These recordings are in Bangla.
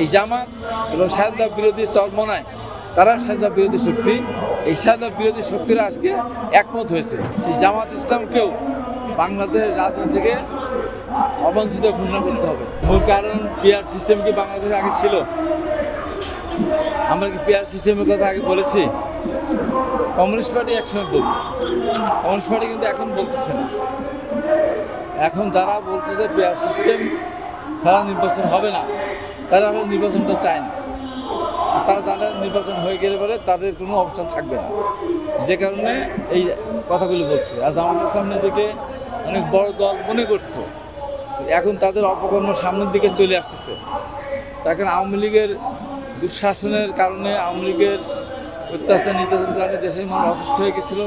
এই জামাত এবং স্বাধীনতা বিরোধী চরমনায় তারা স্বাধীনতা বিরোধী শক্তি, এই স্বাধীনতা বিরোধী শক্তিরা আজকে একমত হয়েছে সেই জামাত ইসলামকেও বাংলাদেশের রাজনীতি থেকে অবাঞ্ছিত ঘোষণা করতে হবে। মূল কারণ পিআর সিস্টেম কি বাংলাদেশে আগে ছিল? আমরা কি পিআর সিস্টেমের কথা আগে বলেছি? কমিউনিস্ট পার্টি একসময় বলত, কমিউনিস্ট পার্টি কিন্তু এখন বলতেছে না। এখন যারা বলছে যে পিআর সিস্টেম ছাড়া নির্বাচন হবে না, তারা আমরা নির্বাচনটা চায় না। তারা জানে নির্বাচন হয়ে গেলে পরে তাদের কোনো অবস্থান থাকবে না, যে কারণে এই কথাগুলো বলছে। আর জামাত ইসলাম নিজেকে অনেক বড় দল মনে করত, এখন তাদের অপকর্ম সামনের দিকে চলে আসতেছে। তার কারণ আওয়ামী লীগের দুঃশাসনের কারণে, আওয়ামী লীগের অত্যাচার নির্যাতনের কারণে দেশের মানুষ অসুস্থ হয়ে গেছিল।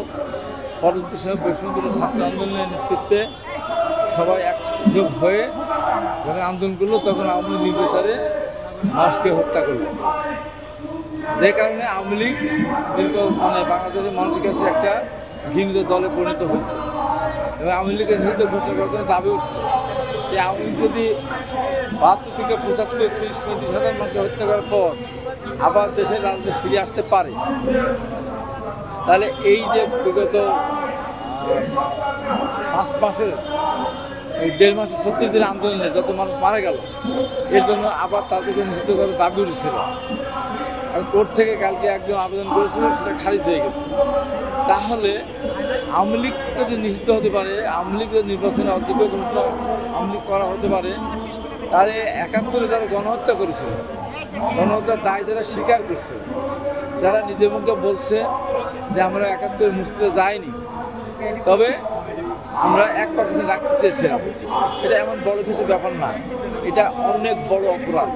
পরবর্তী সময় বৈষম্যবিরোধী ছাত্র আন্দোলনের নেতৃত্বে সবাই একযোগ হয়ে যখন আন্দোলন করলো, তখন আওয়ামী লীগ নির্বিচারে মানুষকে হত্যা করলো। যে কারণে আওয়ামী লীগ বাংলাদেশের মানুষের কাছে একটা ঘৃণিত দলে পরিণত হচ্ছে এবং আওয়ামী লীগের নিষিদ্ধ ঘোষণা করার জন্য দাবি উঠছে যে আওয়ামী লীগ যদি ৭২ থেকে ৭৫, ৩০-৩৫ হাজার মানুষকে হত্যা করার পর আবার দেশের রাজনীতি ফিরে আসতে পারে, তাহলে এই যে বিগত ৫ মাসের এই ১.৫ মাসের ৩৬ দিনের আন্দোলনে যত মানুষ মারা গেল, এর জন্য আবার তাদেরকে নিষিদ্ধ করার দাবি উঠেছিল। আর কোর্ট থেকে কালকে একজন আবেদন করেছিল, সেটা খারিজ হয়ে গেছে। তাহলে আওয়ামী লীগ যদি নিষিদ্ধ হতে পারে, আওয়ামী লীগ যদি নির্বাচনে অযোগ্য ঘোষণা আওয়ামী লীগ করা হতে পারে, তাহলে ৭১-এ যারা গণহত্যা করেছিল, গণহত্যার দায় যারা স্বীকার করছে, যারা নিজের মুখে বলছে যে আমরা ৭১-এর মুক্তিতে যাইনি, তবে আমরা এক পাকিস্তান রাখতে চেয়েছিলাম, এটা এমন বড় কিছু ব্যাপার না, এটা অনেক বড় অপরাধ।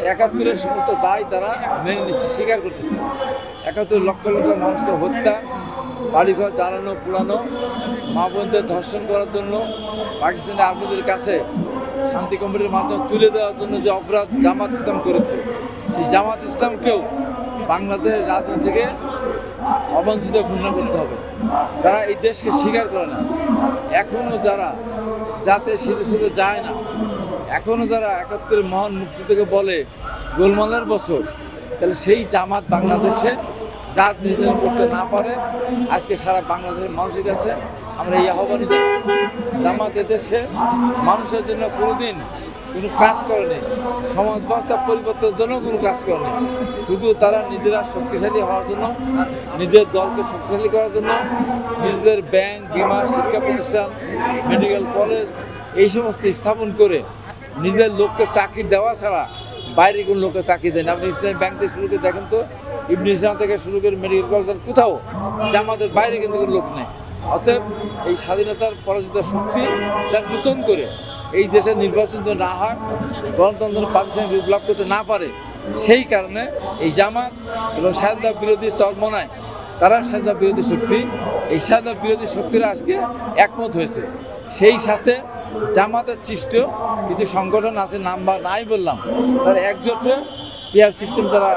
৭১-এর সমস্ত দায় তারা মেনে নিচ্ছে, স্বীকার করতেছে। ৭১ লক্ষ লক্ষ মানুষকে হত্যা, বাড়িঘর জ্বালানো, পোড়ানো, মা বোনদের ধর্ষণ করার জন্য পাকিস্তানি আর্মিদের কাছে শান্তি কমিটির মাধ্যমে তুলে দেওয়ার জন্য যে অপরাধ জামাত ইসলাম করেছে, সেই জামাত ইসলামকেও বাংলাদেশের রাজনীতি থেকে অবাঞ্ছিত ঘোষণা করতে হবে। তারা এই দেশকে স্বীকার করে না, এখনও যারা যাতে শুধু যায় না, এখনও যারা ৭১-এর মহান মুক্তি থেকে বলে গোলমালের বছর, তাহলে সেই জামাত বাংলাদেশে রাজনীতি করতে না পারে। আজকে সারা বাংলাদেশের মানুষের কাছে আমরা এই আহ্বান দিই, জামাত দেশে মানুষের জন্য কোনোদিন কোনো কাজ করেনি, সমাজ ব্যবস্থা পরিবর্তনের জন্য কোনো কাজ করেনি। শুধু তারা নিজেরা শক্তিশালী হওয়ার জন্য, নিজের দলকে শক্তিশালী করার জন্য নিজেদের ব্যাংক, বিমা, শিক্ষা প্রতিষ্ঠান, মেডিকেল কলেজ এই সমস্ত স্থাপন করে নিজের লোককে চাকরি দেওয়া ছাড়া বাইরে কোনো লোককে চাকরি দেয় না। আপনি ইসলামী ব্যাংক থেকে শুরু করে দেখেন তো, ইবনে ইসলাম থেকে শুরু করে মেডিকেল কলেজ, কোথাও জামাতের বাইরে কিন্তু কোনো লোক নেই। অতএব এই স্বাধীনতার পরাজিত শক্তি তার নতুন করে এই দেশের নির্বাচন না হয়, গণতন্ত্র পাকিস্তান বিপ্লব করতে না পারে, সেই কারণে এই জামাত এবং স্বাধীনতা বিরোধী চরমনায় তারা স্বাধীনতা বিরোধী শক্তি, এই স্বাধীনতা বিরোধী শক্তিরা আজকে একমত হয়েছে। সেই সাথে জামাতের সৃষ্ট কিছু সংগঠন আছে, নাম বা নাই বললাম, তারা একজোটে পিআর সিস্টেম, তারা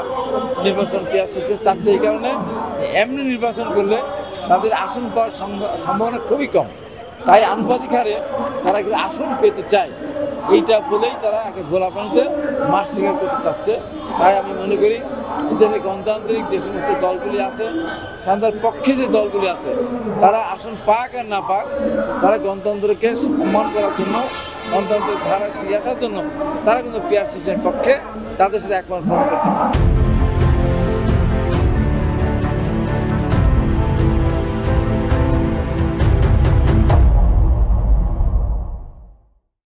নির্বাচন পিআর সিস্টেম চাচ্ছে। এই কারণে এমনি নির্বাচন করলে তাদের আসন পাওয়ার সম্ভাবনা খুবই কম, তাই আনুপাতিক হারে তারা কিন্তু আসন পেতে চায়। এইটা বলেই তারা একটা গোলাপানিতে মাস শিকার করতে চাচ্ছে। তাই আমি মনে করি এদেশে গণতান্ত্রিক যে সমস্ত দলগুলি আছে, স্বাধীনতার পক্ষে যে দলগুলি আছে, তারা আসন পাক আর না পাক, তারা গণতন্ত্রকে সম্মান করার জন্য, গণতন্ত্রের ধারা ফিরে আসার জন্য তারা কিন্তু পিআর সিস্টেমের পক্ষে তাদের সাথে একমত পোষণ করতে চায়।